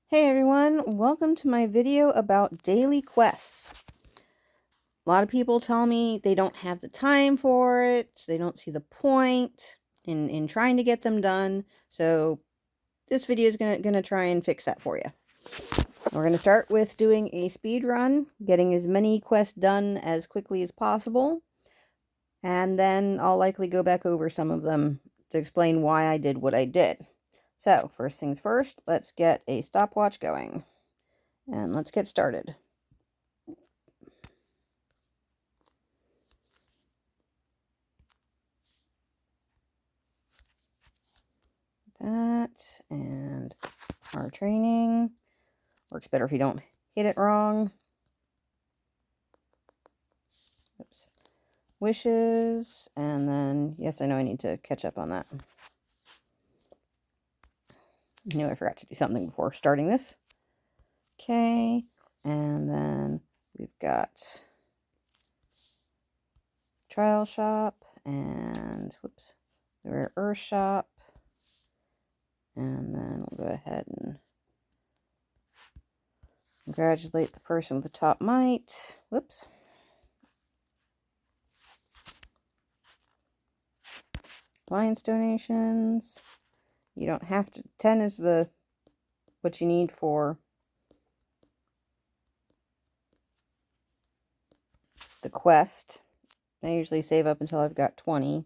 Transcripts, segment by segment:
Hey everyone, welcome to my video about daily quests. A lot of people tell me they don't have the time for it, they don't see the point in trying to get them done, so this video is gonna try and fix that for you. We're gonna start with doing a speed run, getting as many quests done as quickly as possible, and then I'll likely go back over some of them to explain why I did what I did. So, first things first, let's get a stopwatch going. And let's get started. That, and our training. Works better if you don't hit it wrong. Oops. Wishes, and then, yes, I know I need to catch up on that. I knew I forgot to do something before starting this. Okay, and then we've got Trial Shop, and, whoops, the Rare Earth Shop, and then we'll go ahead and congratulate the person with the top mite. Whoops. Alliance donations. You don't have to. 10 is what you need for the quest. I usually save up until I've got 20.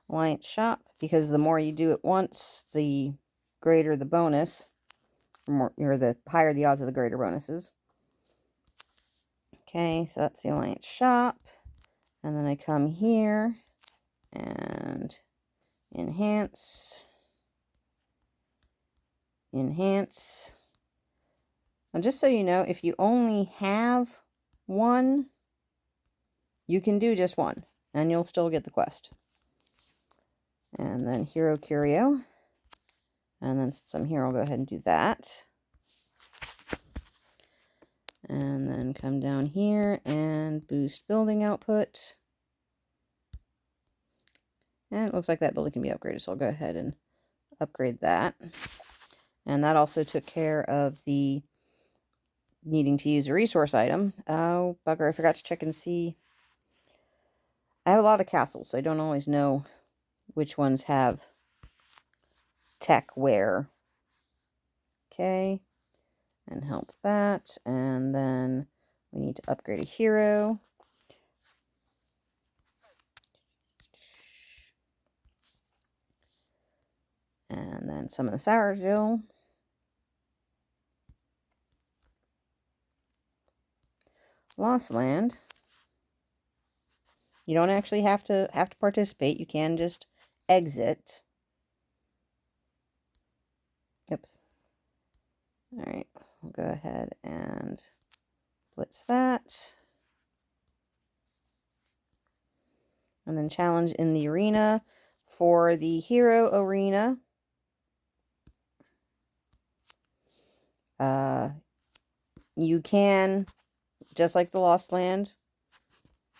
Alliance shop, because the more you do at once, the greater the bonus, or the higher the odds of the greater bonuses. Okay, so that's the Alliance shop, and then I come here and enhance. And just so you know, if you only have one, you can do just one, and you'll still get the quest. And then Hero Curio. And then since I'm here, I'll go ahead and do that. And then come down here and boost building output. And it looks like that building can be upgraded, so I'll go ahead and upgrade that. And that also took care of the needing to use a resource item. Oh, bugger, I forgot to check and see. I have a lot of castles, so I don't always know which ones have tech where. Okay, and help that. And then we need to upgrade a hero. And then some of the Sourgill. Lost Land. You don't actually have to participate. You can just exit. Oops. All right, we'll go ahead and blitz that. And then challenge in the arena. For the hero arena, you can, just like the Lost Land,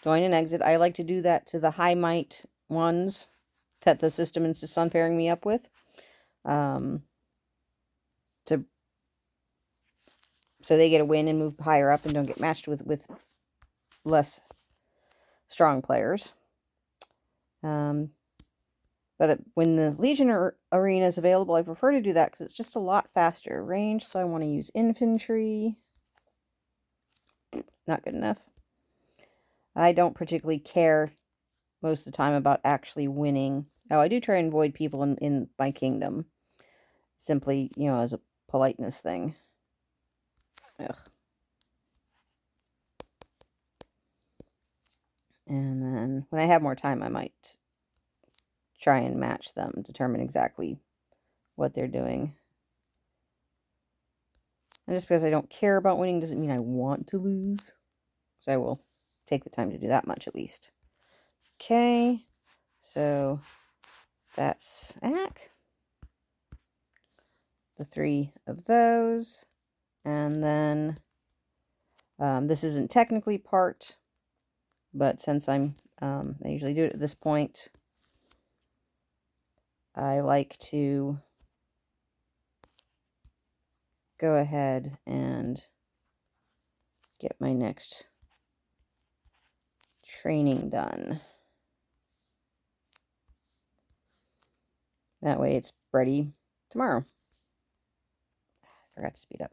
join and exit. I like to do that to the high might ones that the system insists on pairing me up with. So they get a win and move higher up and don't get matched with less strong players. But when the Legion arena is available, I prefer to do that because it's just a lot faster. Range, so I want to use infantry. Not good enough. I don't particularly care most of the time about actually winning. Oh, I do try and avoid people in my kingdom. Simply, as a politeness thing. Ugh. And then when I have more time, I might try and match them, determine exactly what they're doing. And just because I don't care about winning doesn't mean I want to lose. So I will take the time to do that much at least. Okay, so that's ACK. The 3 of those. And then this isn't technically part, but since I usually do it at this point, I like to go ahead and get my next training done. That way it's ready tomorrow. I forgot to speed up.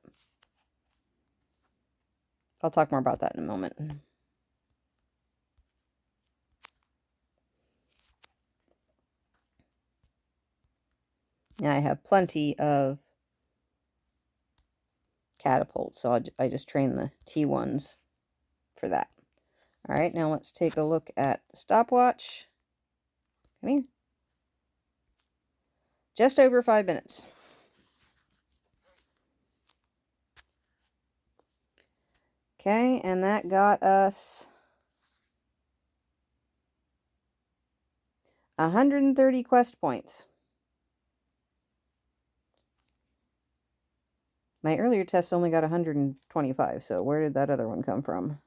I'll talk more about that in a moment. Now I have plenty of catapults, so I just train the T1s for that. All right, now let's take a look at the stopwatch. Come here. Just over 5 minutes. Okay, and that got us 130 quest points. My earlier test only got 125, so where did that other one come from?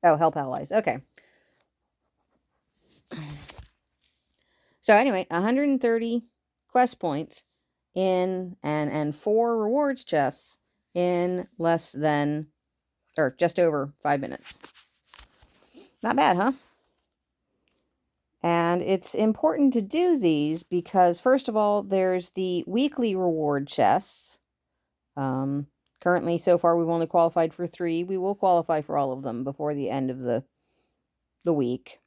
Oh, help allies. Okay. So anyway, 130 quest points in and 4 rewards chests in less than, or just over 5 minutes. Not bad, huh? And it's important to do these because, first of all, there's the weekly reward chests. Currently, so far, we've only qualified for 3. We will qualify for all of them before the end of the week.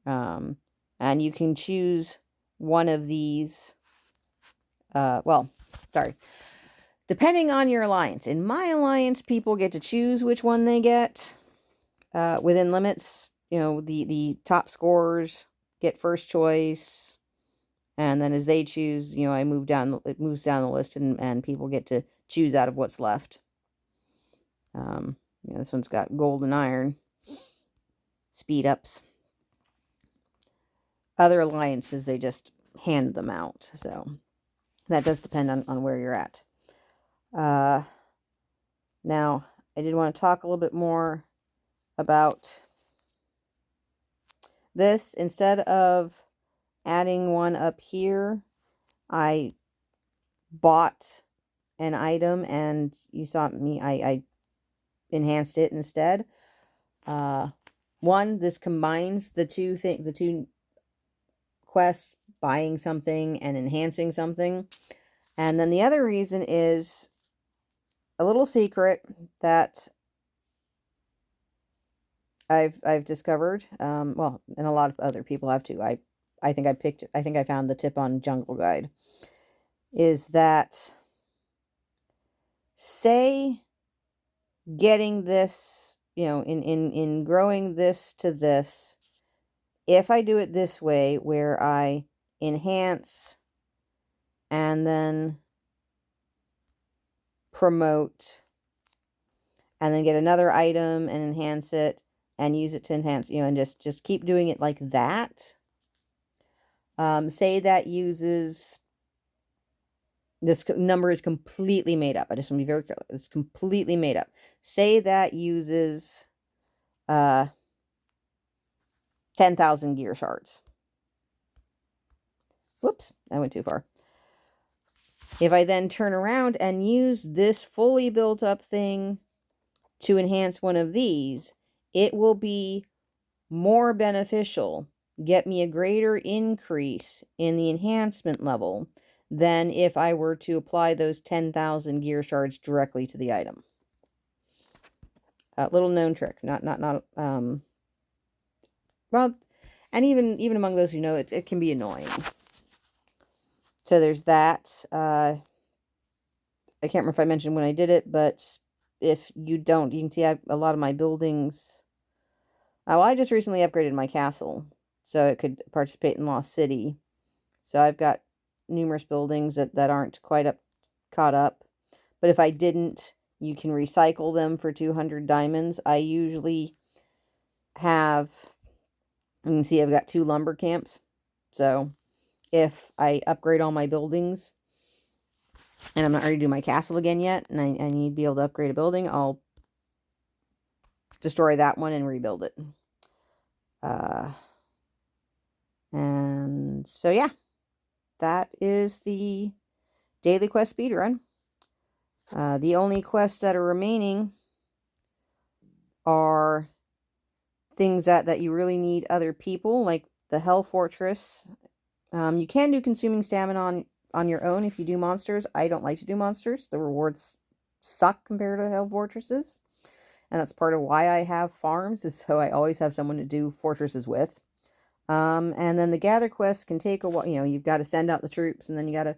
And you can choose one of these. Depending on your alliance. In my alliance, people get to choose which one they get. Within limits, you know, the top scorers get first choice, and then as they choose, you know, it moves down the list, and people get to choose out of what's left. You know, this one's got gold and iron speed ups. Other alliances, they just hand them out, so that does depend on where you're at. Now I did want to talk a little bit more about this. Instead of adding one up here, I bought an item, and you saw me, I enhanced it instead. One, this combines the two quests, buying something and enhancing something. And then the other reason is a little secret that I've discovered. Well, and a lot of other people have too. I think I found the tip on Jungle Guide. Is that, say, getting this, you know, in growing this to this, if I do it this way, where I enhance and then promote and then get another item and enhance it and use it to enhance, you know, and just keep doing it like that. Say that uses, this number is completely made up. I just want to be very clear. It's completely made up. Say that uses 10,000 gear shards. Whoops, I went too far. If I then turn around and use this fully built up thing to enhance one of these, it will be more beneficial, get me a greater increase in the enhancement level than if I were to apply those 10,000 gear shards directly to the item. Little known trick, well, and even among those who know it, it can be annoying. So there's that. I can't remember if I mentioned when I did it, but if you don't, you can see I have a lot of my buildings. Well, I just recently upgraded my castle so it could participate in Lost City. So I've got numerous buildings that aren't quite caught up. But if I didn't, you can recycle them for 200 diamonds. I usually have, you can see I've got 2 lumber camps. So if I upgrade all my buildings, and I'm not ready to do my castle again yet, and I need to be able to upgrade a building, I'll destroy that one and rebuild it. And So yeah, that is the daily quest speedrun. The only quests that are remaining are things that you really need other people, like the Hell Fortress. You can do consuming stamina on your own if you do monsters. I don't like to do monsters. The rewards suck compared to Hell Fortresses. And that's part of why I have farms, is so I always have someone to do fortresses with. And then the gather quest can take a while. You know, you've got to send out the troops, and then you got to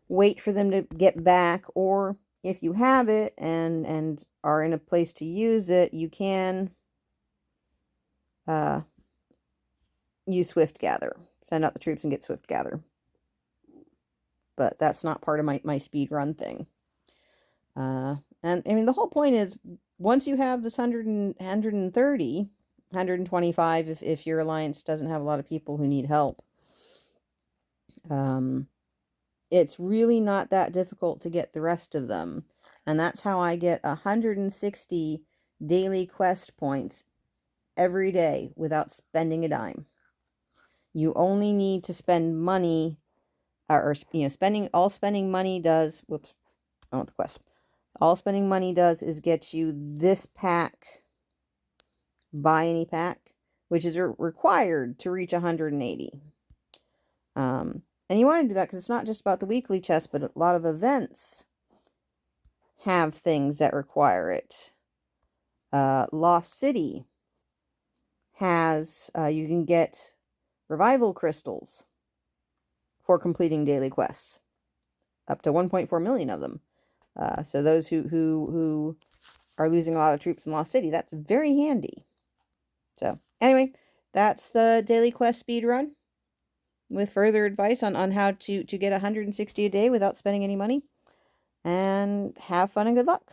wait for them to get back. Or if you have it and are in a place to use it, you can use Swift Gather. Send out the troops and get Swift Gather. But that's not part of my speed run thing. And I mean, the whole point is, once you have this 130, 125 if your alliance doesn't have a lot of people who need help, it's really not that difficult to get the rest of them. And that's how I get 160 daily quest points every day without spending a dime. You only need to spend money, or spending money does, whoops, I want the quest. All spending money does is get you this pack, buy any pack, which is required to reach 180. And you want to do that because it's not just about the weekly chest, but a lot of events have things that require it. Lost City has, you can get revival crystals for completing daily quests, up to 1.4 million of them. So those who are losing a lot of troops in Lost City, that's very handy. So anyway, that's the daily quest speed run, with further advice on how to get 160 a day without spending any money. And have fun and good luck.